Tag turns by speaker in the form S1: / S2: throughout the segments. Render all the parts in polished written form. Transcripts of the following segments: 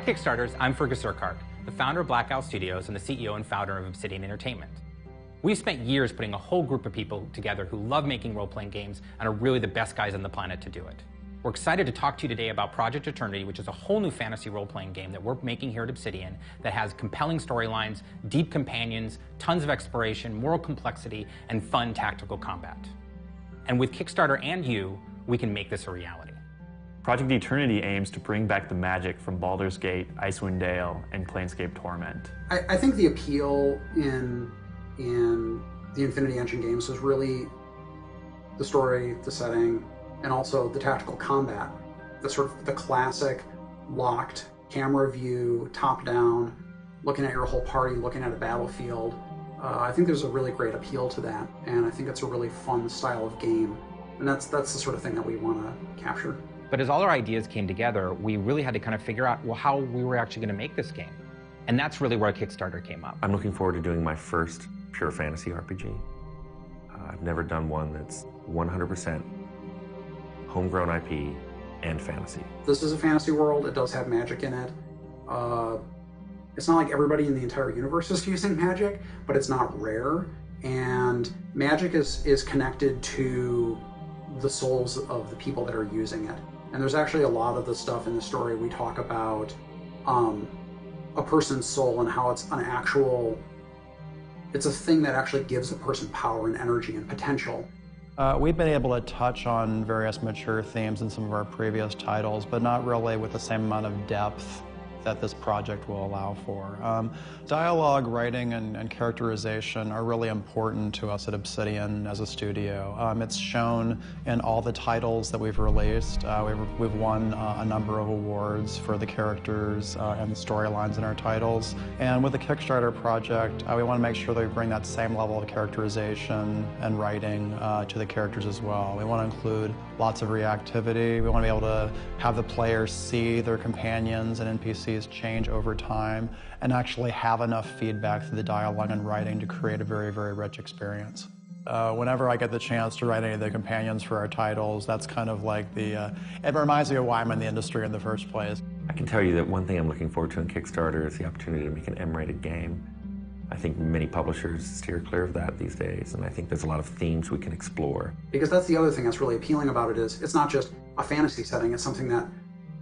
S1: At Kickstarters, I'm Fergus Urquhart, the founder of Black Owl Studios and the CEO and founder of Obsidian Entertainment. We've spent years putting a whole group of people together who love making role-playing games and are really the best guys on the planet to do it. We're excited to talk to you today about Project Eternity, which is a whole new fantasy role-playing game that we're making here at Obsidian that has compelling storylines, deep companions, tons of exploration, moral complexity, and fun tactical combat. And with Kickstarter and you, we can make this a reality.
S2: Project Eternity aims to bring back the magic from Baldur's Gate, Icewind Dale, and Planescape Torment.
S3: I think the appeal in the Infinity Engine games was really the story, the setting, and also the tactical combat. The sort of the classic locked camera view, top-down, looking at your whole party, looking at a battlefield. I think there's a really great appeal to that, and I think it's a really fun style of game. And that's the sort of thing that we want to capture.
S1: But as all our ideas came together, we really had to kind of figure out, well, how we were actually going to make this game. And that's really where Kickstarter came up.
S4: I'm looking forward to doing my first pure fantasy RPG. I've never done one that's 100% homegrown IP and fantasy.
S3: This is a fantasy world. It does have magic in it. It's not like everybody in the entire universe is using magic, but it's not rare. And magic is connected to the souls of the people that are using it. And there's actually a lot of the stuff in the story we talk about a person's soul and how it's it's a thing that actually gives a person power and energy and potential.
S5: We've been able to touch on various mature themes in some of our previous titles, but not really with the same amount of depth that this project will allow for. Dialogue, writing, and characterization are really important to us at Obsidian as a studio. It's shown in all the titles that we've released. We've won a number of awards for the characters and the storylines in our titles. And with the Kickstarter project, we want to make sure that we bring that same level of characterization and writing to the characters as well. We want to include lots of reactivity. We want to be able to have the players see their companions and NPCs change over time and actually have enough feedback through the dialogue and writing to create a very, very rich experience. Whenever I get the chance to write any of the companions for our titles, that's kind of like it reminds me of why I'm in the industry in the first place.
S4: I can tell you that one thing I'm looking forward to in Kickstarter is the opportunity to make an M-rated game. I think many publishers steer clear of that these days, and I think there's a lot of themes we can explore.
S3: Because that's the other thing that's really appealing about it is it's not just a fantasy setting, it's something that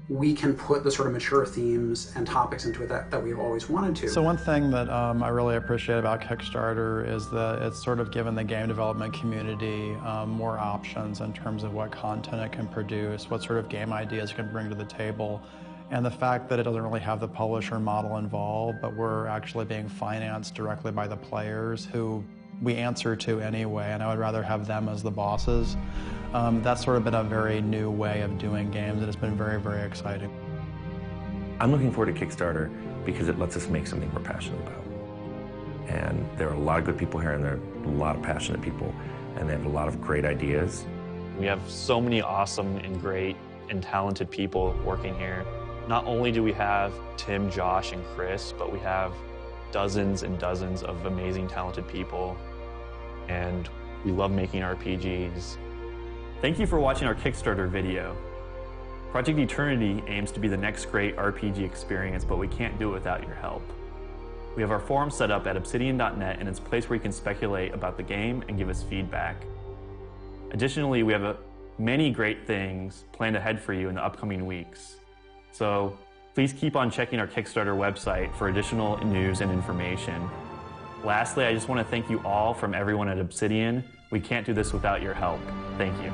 S3: we can put the sort of mature themes and topics into it that we've always wanted to.
S5: So one thing that I really appreciate about Kickstarter is that it's sort of given the game development community more options in terms of what content it can produce, what sort of game ideas it can bring to the table, and the fact that it doesn't really have the publisher model involved, but we're actually being financed directly by the players who we answer to anyway, and I would rather have them as the bosses. That's sort of been a very new way of doing games, and it's been very, very exciting.
S4: I'm looking forward to Kickstarter because it lets us make something we're passionate about. And there are a lot of good people here, and there are a lot of passionate people, and they have a lot of great ideas.
S2: We have so many awesome and great and talented people working here. Not only do we have Tim, Josh, and Chris, but we have dozens and dozens of amazing, talented people, and we love making RPGs.
S6: Thank you for watching our Kickstarter video. Project Eternity aims to be the next great RPG experience, but we can't do it without your help. We have our forum set up at obsidian.net, and it's a place where you can speculate about the game and give us feedback. Additionally, we have many great things planned ahead for you in the upcoming weeks. So please keep on checking our Kickstarter website for additional news and information. Lastly, I just want to thank you all from everyone at Obsidian. We can't do this without your help. Thank you.